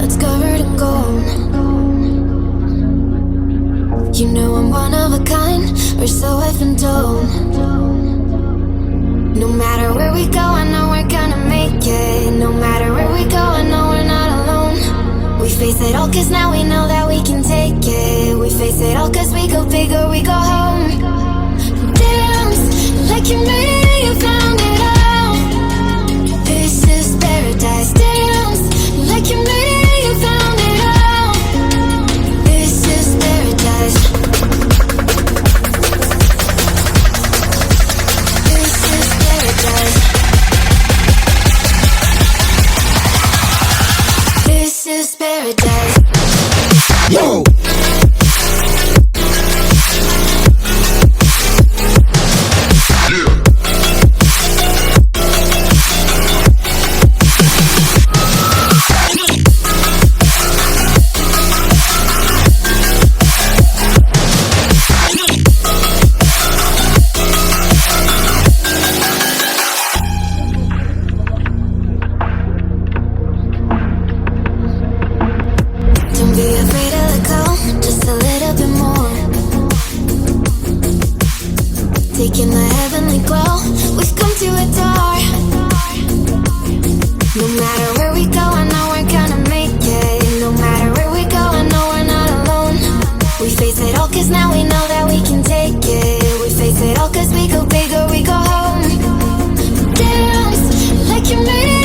hearts covered in gold. You know I'm one of a kind, or so I've been told. No matter where we go, I know we're gonna make it. No matter where we go, I know we're not alone. We face it all cause now we know that we can take it. We face it all cause we go big or we go home. Dance like you made it, you found it all. This is paradise. Dance like you made it, you found it all. This is paradise. This is paradise. This is paradise. Yo! Don't be afraid to let go, just a little bit more. Taking the heavenly glow, we've come to adore. No matter where we go, I know we're gonna make it. No matter where we go, I know we're not alone. We face it all cause now we know that we can take it. We face it all cause we go big or we go home. Dance like you made it.